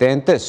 33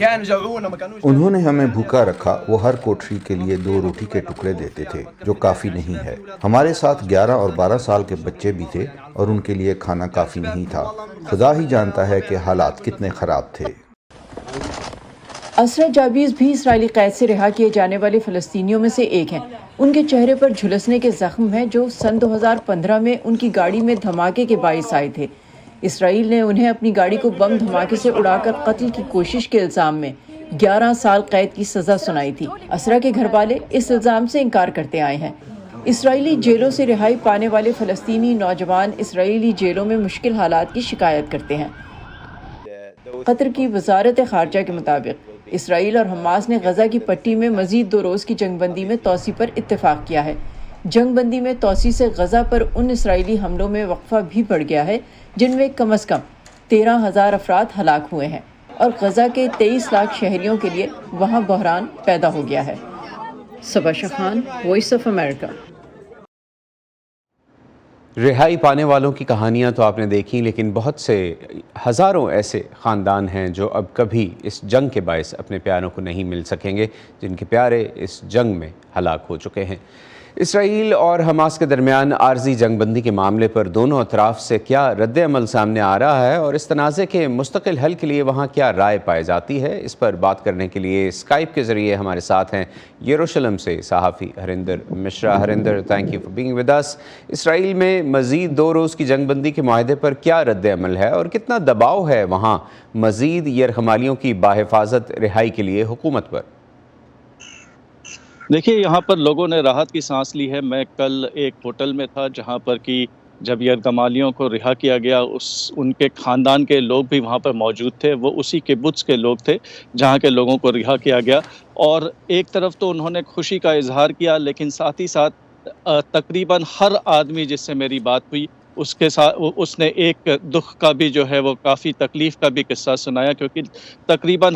انہوں نے ہمیں بھوکا رکھا. وہ ہر کوٹری کے لیے 2 روٹی کے ٹکڑے دیتے تھے جو کافی نہیں ہے. ہمارے ساتھ 11 اور 12 سال کے بچے بھی تھے اور ان کے لیے کھانا کافی نہیں تھا. خدا ہی جانتا ہے کہ حالات کتنے خراب تھے. اسرا جابیز بھی اسرائیلی قید سے رہا کیے جانے والے فلسطینیوں میں سے ایک ہیں. ان کے چہرے پر جھلسنے کے زخم ہیں جو سن 2015 میں ان کی گاڑی میں دھماکے کے باعث آئے تھے. اسرائیل نے انہیں اپنی گاڑی کو بم دھماکے سے اڑا کر قتل کی کوشش کے الزام میں 11 سال قید کی سزا سنائی تھی. اسرا کے گھر والے اس الزام سے انکار کرتے آئے ہیں. اسرائیلی جیلوں سے رہائی پانے والے فلسطینی نوجوان اسرائیلی جیلوں میں مشکل حالات کی شکایت کرتے ہیں. قطر کی وزارت خارجہ کے مطابق اسرائیل اور حماس نے غزہ کی پٹی میں مزید 2 روز کی جنگ بندی میں توسیع پر اتفاق کیا ہے. جنگ بندی میں توسیع سے غزہ پر ان اسرائیلی حملوں میں وقفہ بھی بڑھ گیا ہے جن میں کم از کم 13,000 افراد ہلاک ہوئے ہیں اور غزہ کے 23 لاکھ شہریوں کے لیے وہاں بحران پیدا ہو گیا ہے. صبا شخان، وائس آف امریکہ. رہائی پانے والوں کی کہانیاں تو آپ نے دیکھی، لیکن بہت سے ہزاروں ایسے خاندان ہیں جو اب کبھی اس جنگ کے باعث اپنے پیاروں کو نہیں مل سکیں گے، جن کے پیارے اس جنگ میں ہلاک ہو چکے ہیں. اسرائیل اور حماس کے درمیان عارضی جنگ بندی کے معاملے پر دونوں اطراف سے کیا رد عمل سامنے آ رہا ہے اور اس تنازع کے مستقل حل کے لیے وہاں کیا رائے پائی جاتی ہے، اس پر بات کرنے کے لیے اسکائپ کے ذریعے ہمارے ساتھ ہیں یروشلم سے صحافی Harinder Mishra. Harinder, thank you for being with us. اسرائیل میں مزید 2 روز کی جنگ بندی کے معاہدے پر کیا رد عمل ہے اور کتنا دباؤ ہے وہاں مزید یرغمالیوں کی باحفاظت رہائی کے لیے حکومت پر؟ دیکھیے، یہاں پر لوگوں نے راحت کی سانس لی ہے. میں کل ایک ہوٹل میں تھا جہاں پر کہ جب یرغمالیوں کو رہا کیا گیا ان کے خاندان کے لوگ بھی وہاں پر موجود تھے. وہ اسی کبوتز کے لوگ تھے جہاں کے لوگوں کو رہا کیا گیا، اور ایک طرف تو انہوں نے خوشی کا اظہار کیا، لیکن ساتھ ہی ساتھ تقریباً ہر آدمی جس سے میری بات ہوئی اس کے ساتھ اس نے ایک دکھ کا بھی جو ہے وہ کافی تکلیف کا بھی قصہ سنایا، کیونکہ تقریباً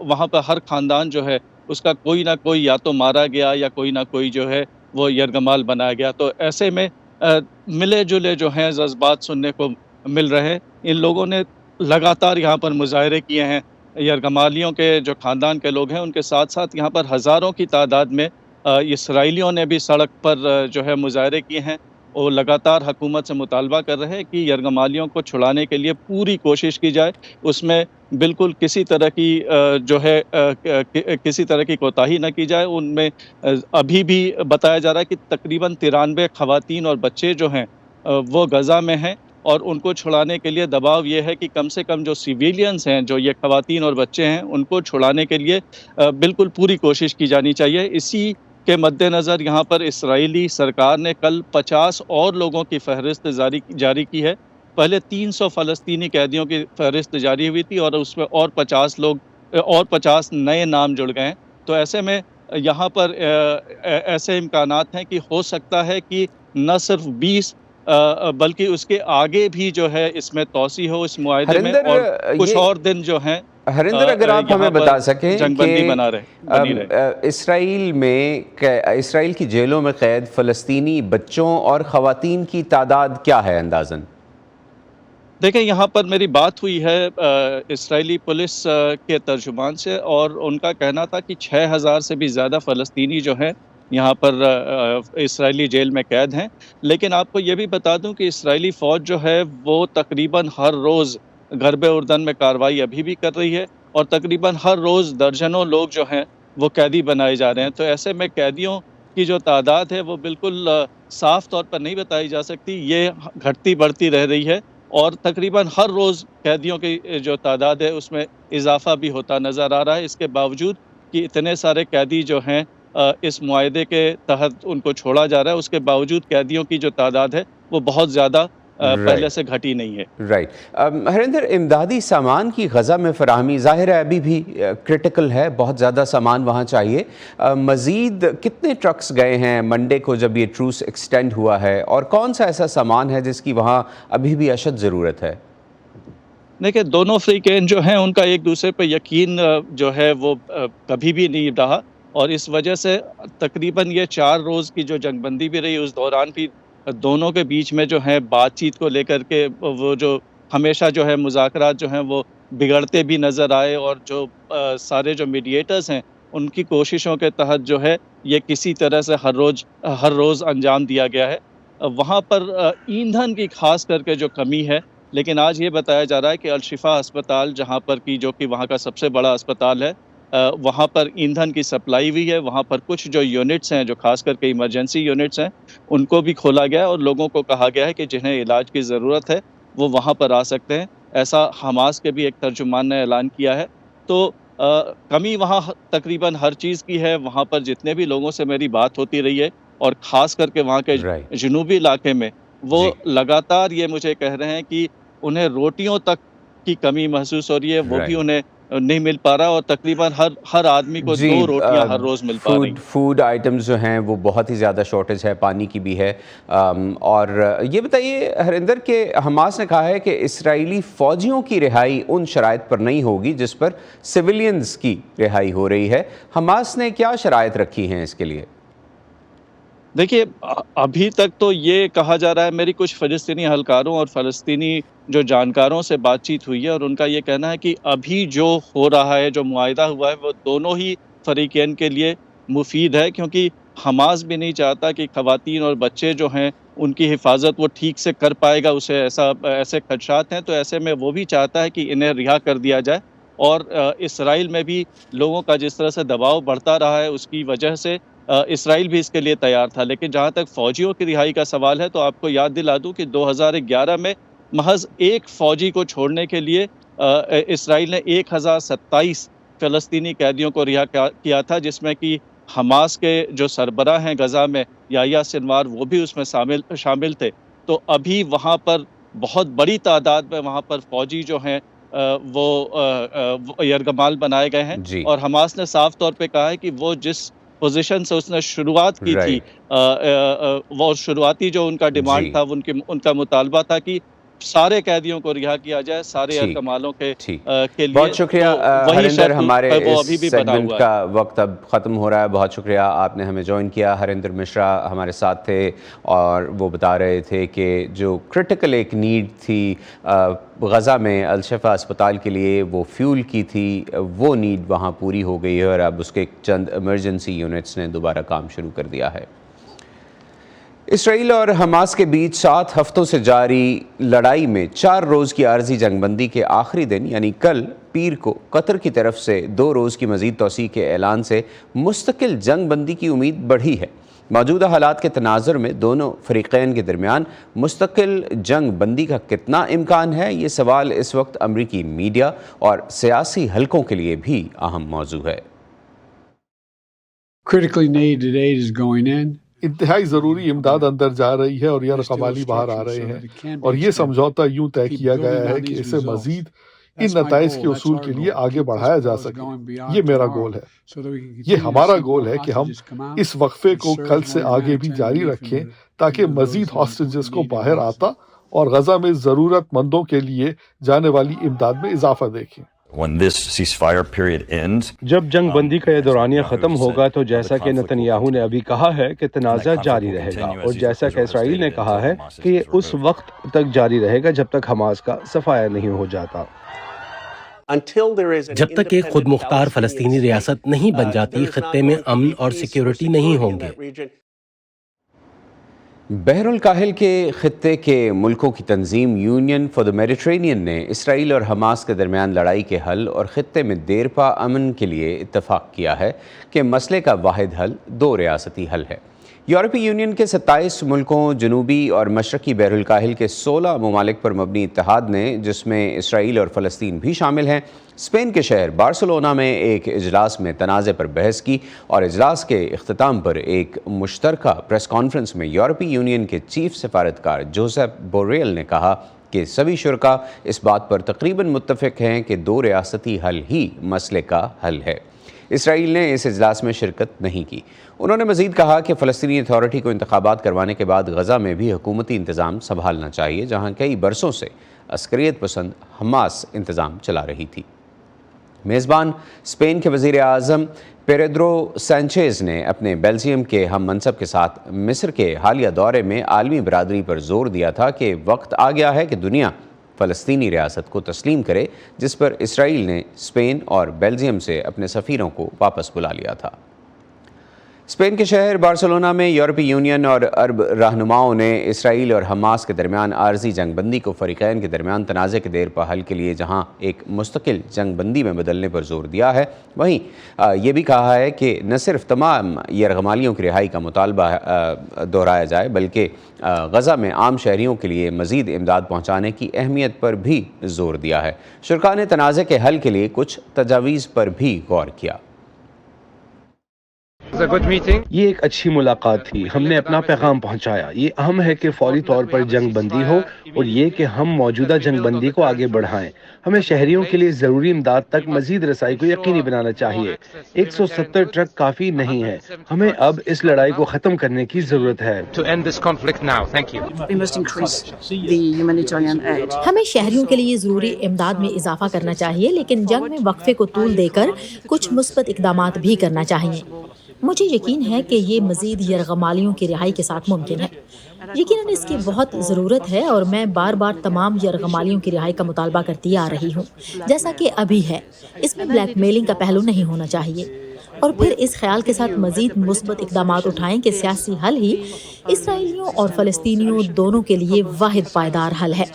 وہاں پر ہر خاندان جو ہے اس کا کوئی نہ کوئی یا تو مارا گیا یا کوئی نہ کوئی جو ہے وہ یرغمال بنایا گیا. تو ایسے میں ملے جلے جو ہیں جذبات سننے کو مل رہے ہیں. ان لوگوں نے لگاتار یہاں پر مظاہرے کیے ہیں. یرغمالیوں کے جو خاندان کے لوگ ہیں ان کے ساتھ ساتھ یہاں پر ہزاروں کی تعداد میں اسرائیلیوں نے بھی سڑک پر جو ہے مظاہرے کیے ہیں. وہ لگاتار حکومت سے مطالبہ کر رہے ہیں کہ یرغمالیوں کو چھڑانے کے لیے پوری کوشش کی جائے. اس میں بالکل کسی طرح کی جو ہے کسی طرح کی کوتاہی نہ کی جائے. ان میں ابھی بھی بتایا جا رہا ہے کہ تقریباً 93 خواتین اور بچے جو ہیں وہ غزہ میں ہیں، اور ان کو چھڑانے کے لیے دباؤ یہ ہے کہ کم سے کم جو سیویلینز ہیں، جو یہ خواتین اور بچے ہیں، ان کو چھڑانے کے لیے بالکل پوری کوشش کی جانی چاہیے. اسی کے مد نظر یہاں پر اسرائیلی سرکار نے کل 50 اور لوگوں کی فہرست جاری کی ہے. پہلے 300 فلسطینی قیدیوں کی فہرست جاری ہوئی تھی اور اس میں اور 50 نئے نام جڑ گئے ہیں. تو ایسے میں یہاں پر ایسے امکانات ہیں کہ ہو سکتا ہے کہ نہ صرف 20 بلکہ اس کے آگے بھی جو ہے اس میں توسیع ہو اس معاہدے میں، اور کچھ اور دن جو ہیں. ہریندر، اگر آپ ہمیں بتا سکیں جنگ بندی بنا اسرائیل کی جیلوں میں قید فلسطینی بچوں اور خواتین کی تعداد کیا ہے اندازاً؟ دیکھیں، یہاں پر میری بات ہوئی ہے اسرائیلی پولیس کے ترجمان سے، اور ان کا کہنا تھا کہ 6,000 سے بھی زیادہ فلسطینی جو ہیں یہاں پر اسرائیلی جیل میں قید ہیں. لیکن آپ کو یہ بھی بتا دوں کہ اسرائیلی فوج جو ہے وہ تقریباً ہر روز غرب اردن میں کارروائی ابھی بھی کر رہی ہے، اور تقریباً ہر روز درجنوں لوگ جو ہیں وہ قیدی بنائے جا رہے ہیں. تو ایسے میں قیدیوں کی جو تعداد ہے وہ بالکل صاف طور پر نہیں بتائی جا سکتی، یہ گھٹتی بڑھتی رہ رہی ہے، اور تقریباً ہر روز قیدیوں کی جو تعداد ہے اس میں اضافہ بھی ہوتا نظر آ رہا ہے. اس کے باوجود کہ اتنے سارے قیدی جو ہیں اس معاہدے کے تحت ان کو چھوڑا جا رہا ہے، اس کے باوجود قیدیوں کی جو تعداد ہے وہ بہت زیادہ پہلے سے گھٹی نہیں ہے. رائٹ. ہریندر، امدادی سامان کی غزہ میں فراہمی ظاہر ہے ابھی بھی کرٹیکل ہے، بہت زیادہ سامان وہاں چاہیے. مزید کتنے ٹرکس گئے ہیں منڈے کو جب یہ ٹروس ایکسٹینڈ ہوا ہے، اور کون سا ایسا سامان ہے جس کی وہاں ابھی بھی اشد ضرورت ہے؟ دیکھیں، دونوں فریقین جو ہیں ان کا ایک دوسرے پہ یقین جو ہے وہ کبھی بھی نہیں رہا، اور اس وجہ سے تقریباً یہ 4 روز کی جو جنگ بندی بھی رہی اس دوران بھی دونوں کے بیچ میں جو ہے بات چیت کو لے کر کے وہ جو ہمیشہ جو ہے مذاکرات جو ہیں وہ بگڑتے بھی نظر آئے، اور جو سارے جو میڈیٹرز ہیں ان کی کوششوں کے تحت جو ہے یہ کسی طرح سے ہر روز انجام دیا گیا ہے۔ وہاں پر ایندھن کی خاص کر کے جو کمی ہے، لیکن آج یہ بتایا جا رہا ہے کہ الشفا اسپتال جہاں پر کی جو کہ وہاں کا سب سے بڑا اسپتال ہے، وہاں پر ایندھن کی سپلائی ہوئی ہے۔ وہاں پر کچھ جو یونٹس ہیں جو خاص کر کے ایمرجنسی یونٹس ہیں ان کو بھی کھولا گیا ہے، اور لوگوں کو کہا گیا ہے کہ جنہیں علاج کی ضرورت ہے وہ وہاں پر آ سکتے ہیں، ایسا حماس کے بھی ایک ترجمان نے اعلان کیا ہے۔ تو کمی وہاں تقریباً ہر چیز کی ہے۔ وہاں پر جتنے بھی لوگوں سے میری بات ہوتی رہی ہے، اور خاص کر کے وہاں کے جنوبی علاقے میں، وہ لگاتار یہ مجھے کہہ رہے ہیں کہ انہیں روٹیوں تک کی کمی محسوس ہو رہی ہے، وہ بھی انہیں نہیں مل پا رہا، اور تقریباً ہر آدمی کو 2 روٹیاں ہر روز مل پا رہی ہیں۔ فوڈ آئٹمز جو ہیں وہ بہت ہی زیادہ شارٹیج ہے، پانی کی بھی ہے۔ اور یہ بتائیے ہریندر کہ حماس نے کہا ہے کہ اسرائیلی فوجیوں کی رہائی ان شرائط پر نہیں ہوگی جس پر سویلینز کی رہائی ہو رہی ہے۔ حماس نے کیا شرائط رکھی ہیں اس کے لیے؟ دیکھیے، ابھی تک تو یہ کہا جا رہا ہے، میری کچھ فلسطینی اہلکاروں اور فلسطینی جو جانکاروں سے بات چیت ہوئی ہے، اور ان کا یہ کہنا ہے کہ ابھی جو ہو رہا ہے، جو معاہدہ ہوا ہے، وہ دونوں ہی فریقین کے لیے مفید ہے، کیونکہ حماس بھی نہیں چاہتا کہ خواتین اور بچے جو ہیں ان کی حفاظت وہ ٹھیک سے کر پائے گا، اسے ایسے خدشات ہیں، تو ایسے میں وہ بھی چاہتا ہے کہ انہیں رہا کر دیا جائے۔ اور اسرائیل میں بھی لوگوں کا جس طرح سے دباؤ بڑھتا رہا ہے، اس کی وجہ سے اسرائیل بھی اس کے لیے تیار تھا۔ لیکن جہاں تک فوجیوں کی رہائی کا سوال ہے، تو آپ کو یاد دلا دوں کہ 2011 میں محض ایک فوجی کو چھوڑنے کے لیے اسرائیل نے 1027 فلسطینی قیدیوں کو رہا کیا تھا، جس میں کہ حماس کے جو سربراہ ہیں غزہ میں، یحییٰ سنوار، وہ بھی اس میں شامل تھے۔ تو ابھی وہاں پر بہت بڑی تعداد میں وہاں پر فوجی جو ہیں وہ یرغمال بنائے گئے ہیں، اور حماس نے صاف طور پہ کہا ہے کہ وہ جس پوزیشن سے اس نے شروعات کی تھی، وہ شروعاتی جو ان کا ڈیمانڈ تھا، ان کا مطالبہ تھا کہ سارے قیدیوں کو رہا کیا جائے، سارے یرغمالوں کے لیے۔ بہت شکریہ ہریندر، ہمارے اس سیگمنٹ کا وقت اب ختم ہو رہا ہے۔ بہت شکریہ، آپ نے ہمیں جوائن کیا۔ ہریندر مشرا ہمارے ساتھ تھے، اور وہ بتا رہے تھے کہ جو کرٹیکل ایک نیڈ تھی غزہ میں الشفا اسپتال کے لیے، وہ فیول کی تھی، وہ نیڈ وہاں پوری ہو گئی ہے، اور اب اس کے چند ایمرجنسی یونٹس نے دوبارہ کام شروع کر دیا ہے۔ اسرائیل اور حماس کے بیچ 7 ہفتوں سے جاری لڑائی میں 4 روز کی عارضی جنگ بندی کے آخری دن یعنی کل پیر کو قطر کی طرف سے 2 روز کی مزید توسیع کے اعلان سے مستقل جنگ بندی کی امید بڑھی ہے۔ موجودہ حالات کے تناظر میں دونوں فریقین کے درمیان مستقل جنگ بندی کا کتنا امکان ہے، یہ سوال اس وقت امریکی میڈیا اور سیاسی حلقوں کے لیے بھی اہم موضوع ہے۔ انتہائی ضروری امداد اندر جا رہی ہے، اور یرغمالی باہر آ رہے ہیں، اور یہ سمجھوتہ یوں طے کیا گیا ہے کہ اسے مزید ان نتائج کے حصول کے لیے آگے بڑھایا جا سکے۔ یہ میرا گول ہے، یہ ہمارا گول ہے کہ ہم اس وقفے کو کل سے آگے بھی جاری رکھیں تاکہ مزید ہاسٹیجز کو باہر آتا اور غزہ میں ضرورت مندوں کے لیے جانے والی امداد میں اضافہ دیکھیں۔ جب جنگ بندی کا یہ دورانیہ ختم ہوگا تو جیسا کہ نتنیاہو نے ابھی کہا ہے کہ تنازع جاری رہے گا، اور جیسا کہ اسرائیل نے کہا ہے کہ یہ اس وقت تک جاری رہے گا جب تک حماس کا صفایا نہیں ہو جاتا۔ جب تک ایک خود مختار فلسطینی ریاست نہیں بن جاتی، خطے میں امن اور سیکیورٹی نہیں ہوں گے۔ بحر الکاہل کے خطے کے ملکوں کی تنظیم یونین فار دی میڈیٹرینین نے اسرائیل اور حماس کے درمیان لڑائی کے حل اور خطے میں دیرپا امن کے لیے اتفاق کیا ہے کہ مسئلے کا واحد حل 2 ریاستی حل ہے۔ یورپی یونین کے 27 ملکوں، جنوبی اور مشرقی بحر الکاہل کے 16 ممالک پر مبنی اتحاد نے، جس میں اسرائیل اور فلسطین بھی شامل ہیں، اسپین کے شہر بارسلونا میں ایک اجلاس میں تنازع پر بحث کی، اور اجلاس کے اختتام پر ایک مشترکہ پریس کانفرنس میں یورپی یونین کے چیف سفارتکار جوزپ بوریل نے کہا کہ سبھی شرکاء اس بات پر تقریباً متفق ہیں کہ 2 ریاستی حل ہی مسئلے کا حل ہے۔ اسرائیل نے اس اجلاس میں شرکت نہیں کی۔ انہوں نے مزید کہا کہ فلسطینی اتھارٹی کو انتخابات کروانے کے بعد غزہ میں بھی حکومتی انتظام سنبھالنا چاہیے، جہاں کئی برسوں سے عسکریت پسند حماس انتظام چلا رہی تھی۔ میزبان اسپین کے وزیر اعظم پیڈرو سانچیز نے اپنے بیلجیم کے ہم منصب کے ساتھ مصر کے حالیہ دورے میں عالمی برادری پر زور دیا تھا کہ وقت آ گیا ہے کہ دنیا فلسطینی ریاست کو تسلیم کرے، جس پر اسرائیل نے اسپین اور بیلجیم سے اپنے سفیروں کو واپس بلا لیا تھا۔ اسپین کے شہر بارسلونا میں یورپی یونین اور عرب رہنماؤں نے اسرائیل اور حماس کے درمیان عارضی جنگ بندی کو فریقین کے درمیان تنازع کے دیر پا حل کے لیے جہاں ایک مستقل جنگ بندی میں بدلنے پر زور دیا ہے، وہیں یہ بھی کہا ہے کہ نہ صرف تمام یرغمالیوں کی رہائی کا مطالبہ دہرایا جائے بلکہ غزہ میں عام شہریوں کے لیے مزید امداد پہنچانے کی اہمیت پر بھی زور دیا ہے۔ شرکاء نے تنازع کے حل کے لیے کچھ تجاویز پر بھی غور کیا۔ یہ ایک اچھی ملاقات تھی، ہم نے اپنا پیغام پہنچایا۔ یہ اہم ہے کہ فوری طور پر جنگ بندی ہو اور یہ کہ ہم موجودہ جنگ بندی کو آگے بڑھائیں۔ ہمیں شہریوں کے لیے ضروری امداد تک مزید رسائی کو یقینی بنانا چاہیے۔ 170 ٹرک کافی نہیں ہے، ہمیں اب اس لڑائی کو ختم کرنے کی ضرورت ہے۔ ہمیں شہریوں کے لیے ضروری امداد میں اضافہ کرنا چاہیے، لیکن جنگ میں وقفے کو طول دے کر کچھ مثبت اقدامات بھی کرنا چاہیے۔ مجھے یقین ہے کہ یہ مزید یرغمالیوں کی رہائی کے ساتھ ممکن ہے۔ یقیناً اس کی بہت ضرورت ہے اور میں بار بار تمام یرغمالیوں کی رہائی کا مطالبہ کرتی آ رہی ہوں، جیسا کہ ابھی ہے۔ اس میں بلیک میلنگ کا پہلو نہیں ہونا چاہیے، اور پھر اس خیال کے ساتھ مزید مثبت اقدامات اٹھائیں کہ سیاسی حل ہی اسرائیلیوں اور فلسطینیوں دونوں کے لیے واحد پائیدار حل ہے۔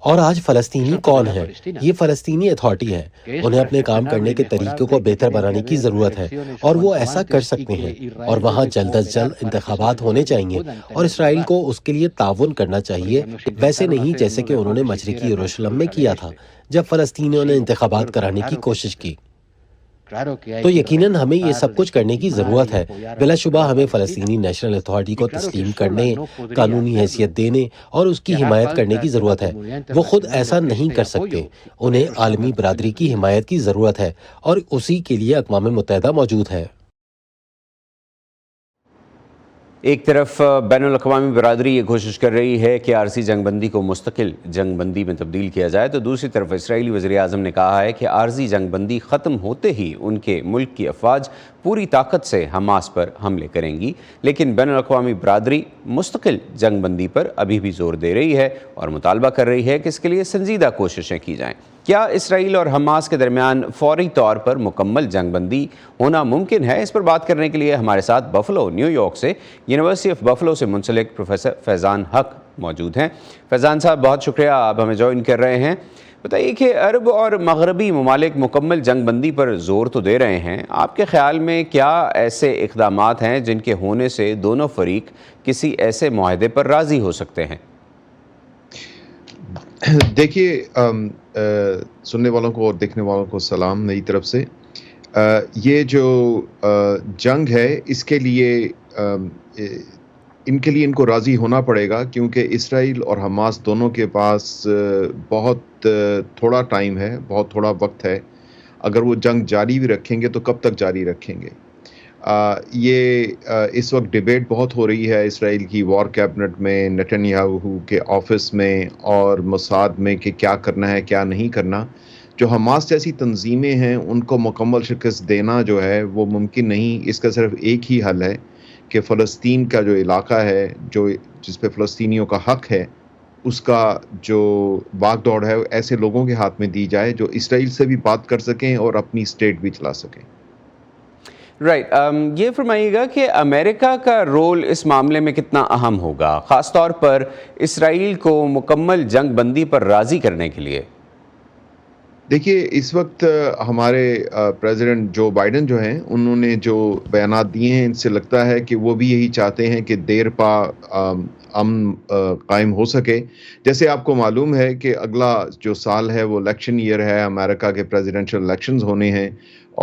اور آج فلسطینی کون ہے؟ یہ فلسطینی اتھارٹی ہے۔ انہیں اپنے کام کرنے کے طریقوں کو بہتر بنانے کی ضرورت ہے اور وہ ایسا کر سکتے ہیں، اور وہاں جلد از جلد انتخابات ہونے چاہیے اور اسرائیل کو اس کے لیے تعاون کرنا چاہیے، ویسے نہیں جیسے کہ انہوں نے مشرقی یروشلم میں کیا تھا جب فلسطینیوں نے انتخابات کرانے کی کوشش کی۔ تو یقیناً ہمیں یہ سب کچھ کرنے کی ضرورت ہے۔ بلا شبہ ہمیں فلسطینی نیشنل اتھارٹی کو تسلیم کرنے، قانونی حیثیت دینے اور اس کی حمایت کرنے کی ضرورت ہے۔ وہ خود ایسا نہیں کر سکتے، انہیں عالمی برادری کی حمایت کی ضرورت ہے، اور اسی کے لیے اقوام متحدہ موجود ہے۔ ایک طرف بین الاقوامی برادری یہ کوشش کر رہی ہے کہ عارضی جنگ بندی کو مستقل جنگ بندی میں تبدیل کیا جائے، تو دوسری طرف اسرائیلی وزیر اعظم نے کہا ہے کہ عارضی جنگ بندی ختم ہوتے ہی ان کے ملک کی افواج پوری طاقت سے حماس پر حملے کریں گی، لیکن بین الاقوامی برادری مستقل جنگ بندی پر ابھی بھی زور دے رہی ہے اور مطالبہ کر رہی ہے کہ اس کے لیے سنجیدہ کوششیں کی جائیں۔ کیا اسرائیل اور حماس کے درمیان فوری طور پر مکمل جنگ بندی ہونا ممکن ہے؟ اس پر بات کرنے کے لیے ہمارے ساتھ بفلو، نیو یارک سے یونیورسٹی آف بفلو سے منسلک پروفیسر فیضان حق موجود ہیں۔ فیضان صاحب، بہت شکریہ، آپ ہمیں جوائن کر رہے ہیں۔ بتائیے کہ عرب اور مغربی ممالک مکمل جنگ بندی پر زور تو دے رہے ہیں، آپ کے خیال میں کیا ایسے اقدامات ہیں جن کے ہونے سے دونوں فریق کسی ایسے معاہدے پر راضی ہو سکتے ہیں؟ دیکھیے، سننے والوں کو اور دیکھنے والوں کو سلام میری طرف سے۔ یہ جو جنگ ہے، اس کے لیے ان کو راضی ہونا پڑے گا، کیونکہ اسرائیل اور حماس دونوں کے پاس بہت تھوڑا ٹائم ہے، بہت تھوڑا وقت ہے۔ اگر وہ جنگ جاری بھی رکھیں گے تو کب تک جاری رکھیں گے؟ اس وقت ڈیبیٹ بہت ہو رہی ہے اسرائیل کی وار کیبنٹ میں، نیتن یاہو کے آفس میں اور موساد میں کہ کیا کرنا ہے کیا نہیں کرنا۔ جو حماس جیسی تنظیمیں ہیں ان کو مکمل شکست دینا جو ہے وہ ممکن نہیں۔ اس کا صرف ایک ہی حل ہے کہ فلسطین کا جو علاقہ ہے، جس پہ فلسطینیوں کا حق ہے، اس کا جو باغ دوڑ ہے ایسے لوگوں کے ہاتھ میں دی جائے جو اسرائیل سے بھی بات کر سکیں اور اپنی اسٹیٹ بھی چلا سکیں۔ رائٹ، یہ فرمائیے گا کہ امریکہ کا رول اس معاملے میں کتنا اہم ہوگا، خاص طور پر اسرائیل کو مکمل جنگ بندی پر راضی کرنے کے لیے؟ دیکھیے، اس وقت ہمارے پریزیڈنٹ جو بائیڈن جو ہیں، انہوں نے جو بیانات دیے ہیں، ان سے لگتا ہے کہ وہ بھی یہی چاہتے ہیں کہ دیر پا امن قائم ہو سکے۔ جیسے آپ کو معلوم ہے کہ اگلا جو سال ہے وہ الیکشن ایئر ہے، امریکہ کے پریزیڈنشل الیکشنز ہونے ہیں،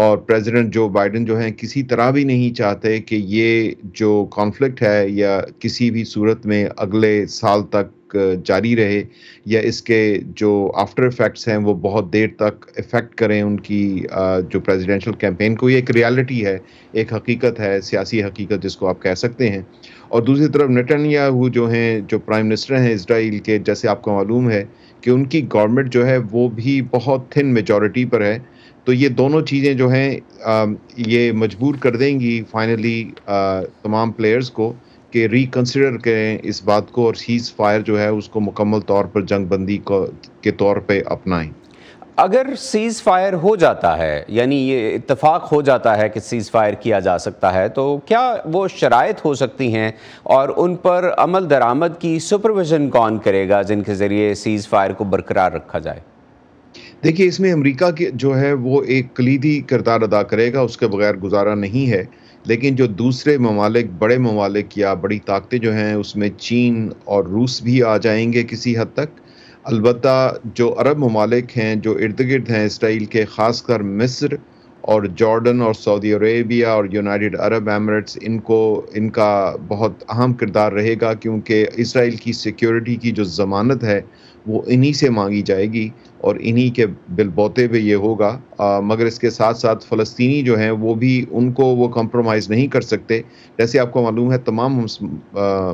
اور پریزیڈنٹ جو بائیڈن جو ہیں کسی طرح بھی نہیں چاہتے کہ یہ جو کانفلکٹ ہے یا کسی بھی صورت میں اگلے سال تک جاری رہے، یا اس کے جو آفٹر ایفیکٹس ہیں وہ بہت دیر تک افیکٹ کریں ان کی جو پریزیڈنشل کیمپین کو۔ یہ ایک ریالٹی ہے، ایک حقیقت ہے، سیاسی حقیقت جس کو آپ کہہ سکتے ہیں۔ اور دوسری طرف نیتن یاہو جو ہیں، جو پرائم منسٹر ہیں اسرائیل کے، جیسے آپ کو معلوم ہے کہ ان کی گورنمنٹ جو ہے وہ بھی بہت تھن میجورٹی پر ہے۔ تو یہ دونوں چیزیں جو ہیں یہ مجبور کر دیں گی فائنلی تمام پلیئرز کو کہ ریکنسیڈر کریں اس بات کو اور سیز فائر جو ہے اس کو مکمل طور پر جنگ بندی کے طور پہ اپنائیں۔ اگر سیز فائر ہو جاتا ہے، یعنی یہ اتفاق ہو جاتا ہے کہ سیز فائر کیا جا سکتا ہے، تو کیا وہ شرائط ہو سکتی ہیں اور ان پر عمل درآمد کی سپرویژن کون کرے گا جن کے ذریعے سیز فائر کو برقرار رکھا جائے؟ دیکھیے اس میں امریکہ کے جو ہے وہ ایک کلیدی کردار ادا کرے گا، اس کے بغیر گزارا نہیں ہے، لیکن جو دوسرے ممالک، بڑے ممالک یا بڑی طاقتیں جو ہیں اس میں چین اور روس بھی آ جائیں گے کسی حد تک۔ البتہ جو عرب ممالک ہیں جو ارد گرد ہیں اسرائیل کے، خاص کر مصر اور جارڈن اور سعودی عربیہ اور یونائٹڈ عرب ایمریٹس، ان کا بہت اہم کردار رہے گا، کیونکہ اسرائیل کی سیکیورٹی کی جو ضمانت ہے وہ انہی سے مانگی جائے گی اور انہی کے بل بوتے پہ یہ ہوگا۔ مگر اس کے ساتھ ساتھ فلسطینی جو ہیں وہ بھی ان کو وہ کمپرومائز نہیں کر سکتے۔ جیسے آپ کو معلوم ہے تمام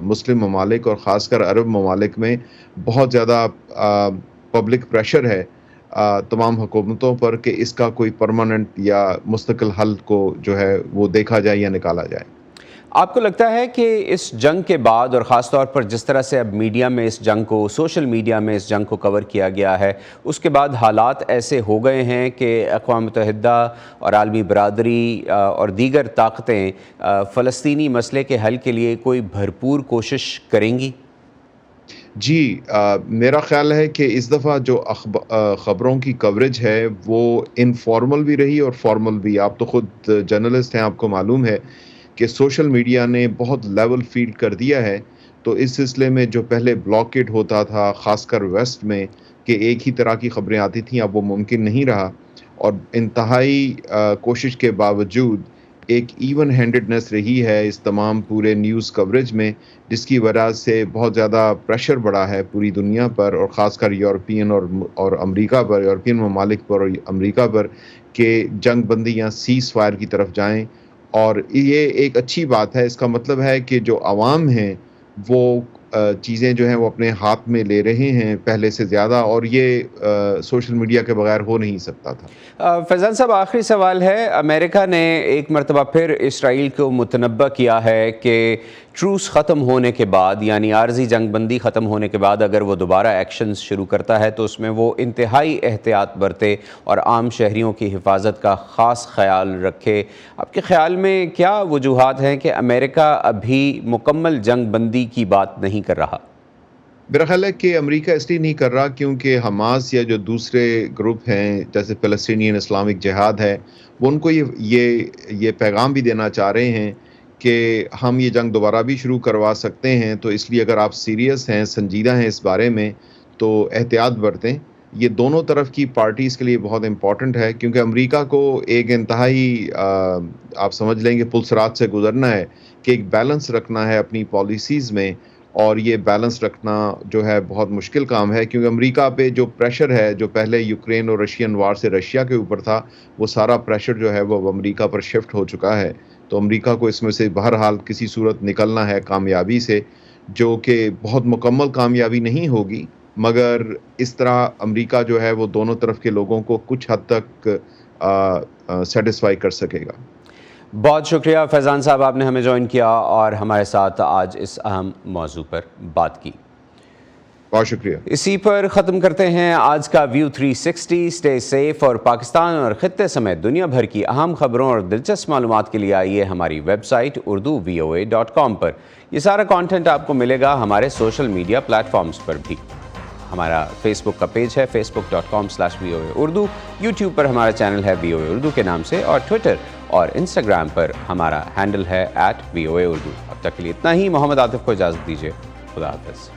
مسلم ممالک اور خاص کر عرب ممالک میں بہت زیادہ پبلک پریشر ہے تمام حکومتوں پر کہ اس کا کوئی پرماننٹ یا مستقل حل کو جو ہے وہ دیکھا جائے یا نکالا جائے۔ آپ کو لگتا ہے کہ اس جنگ کے بعد، اور خاص طور پر جس طرح سے اب میڈیا میں اس جنگ کو، سوشل میڈیا میں اس جنگ کو کور کیا گیا ہے، اس کے بعد حالات ایسے ہو گئے ہیں کہ اقوام متحدہ اور عالمی برادری اور دیگر طاقتیں فلسطینی مسئلے کے حل کے لیے کوئی بھرپور کوشش کریں گی؟ جی، میرا خیال ہے کہ اس دفعہ جو خبروں کی کوریج ہے وہ انفارمل بھی رہی اور فارمل بھی۔ آپ تو خود جرنلسٹ ہیں، آپ کو معلوم ہے کہ سوشل میڈیا نے بہت لیول فیلڈ کر دیا ہے، تو اس سلسلے میں جو پہلے بلاکیڈ ہوتا تھا خاص کر ویسٹ میں کہ ایک ہی طرح کی خبریں آتی تھیں، اب وہ ممکن نہیں رہا، اور انتہائی کوشش کے باوجود ایک ایون ہینڈڈنس رہی ہے اس تمام پورے نیوز کوریج میں، جس کی وجہ سے بہت زیادہ پریشر بڑھا ہے پوری دنیا پر اور خاص کر یورپین اور امریکہ پر، یورپین ممالک پر اور امریکہ پر، کہ جنگ بندی یا سیز فائر کی طرف جائیں۔ اور یہ ایک اچھی بات ہے، اس کا مطلب ہے کہ جو عوام ہیں وہ چیزیں جو ہیں وہ اپنے ہاتھ میں لے رہے ہیں پہلے سے زیادہ، اور یہ سوشل میڈیا کے بغیر ہو نہیں سکتا تھا۔ فیضان صاحب، آخری سوال ہے، امریکہ نے ایک مرتبہ پھر اسرائیل کو متنبہ کیا ہے کہ ٹروس ختم ہونے کے بعد، یعنی عارضی جنگ بندی ختم ہونے کے بعد اگر وہ دوبارہ ایکشنز شروع کرتا ہے تو اس میں وہ انتہائی احتیاط برتے اور عام شہریوں کی حفاظت کا خاص خیال رکھے۔ آپ کے خیال میں کیا وجوہات ہیں کہ امریکہ ابھی مکمل جنگ بندی کی بات نہیں کر رہا؟ میرا خیال ہے کہ امریکہ اس لیے نہیں کر رہا کیونکہ حماس یا جو دوسرے گروپ ہیں جیسے فلسطینین اسلامک جہاد ہے، وہ ان کو یہ پیغام بھی دینا چاہ رہے ہیں کہ ہم یہ جنگ دوبارہ بھی شروع کروا سکتے ہیں، تو اس لیے اگر آپ سیریس ہیں، سنجیدہ ہیں اس بارے میں، تو احتیاط برتیں۔ یہ دونوں طرف کی پارٹیز کے لیے بہت امپورٹنٹ ہے، کیونکہ امریکہ کو ایک انتہائی آپ سمجھ لیں گے پلسرات سے گزرنا ہے کہ ایک بیلنس رکھنا ہے اپنی پالیسیز میں، اور یہ بیلنس رکھنا جو ہے بہت مشکل کام ہے، کیونکہ امریکہ پہ جو پریشر ہے جو پہلے یوکرین اور رشین وار سے رشیا کے اوپر تھا، وہ سارا پریشر جو ہے وہ امریکہ پر شفٹ ہو چکا ہے۔ تو امریکہ کو اس میں سے بہرحال کسی صورت نکلنا ہے کامیابی سے، جو کہ بہت مکمل کامیابی نہیں ہوگی، مگر اس طرح امریکہ جو ہے وہ دونوں طرف کے لوگوں کو کچھ حد تک سیٹسفائی کر سکے گا۔ بہت شکریہ فیضان صاحب، آپ نے ہمیں جوائن کیا اور ہمارے ساتھ آج اس اہم موضوع پر بات کی۔ بہت شکریہ۔ اسی پر ختم کرتے ہیں آج کا ویو 360۔ اسٹے سیف اور پاکستان اور خطے سمیت دنیا بھر کی اہم خبروں اور دلچسپ معلومات کے لیے آئیے ہماری ویب سائٹ urduvoa.com پر۔ یہ سارا کانٹینٹ آپ کو ملے گا ہمارے سوشل میڈیا پلیٹ فارمز پر بھی۔ ہمارا فیس بک کا پیج ہے facebook.com/VOA Urdu، یوٹیوب پر ہمارا چینل ہے VOA Urdu کے نام سے، اور ٹویٹر اور انسٹاگرام پر ہمارا ہینڈل ہے @VOA Urdu۔ اب تک کے لیے اتنا ہی، محمد عاطف کو اجازت دیجیے، خدا حافظ۔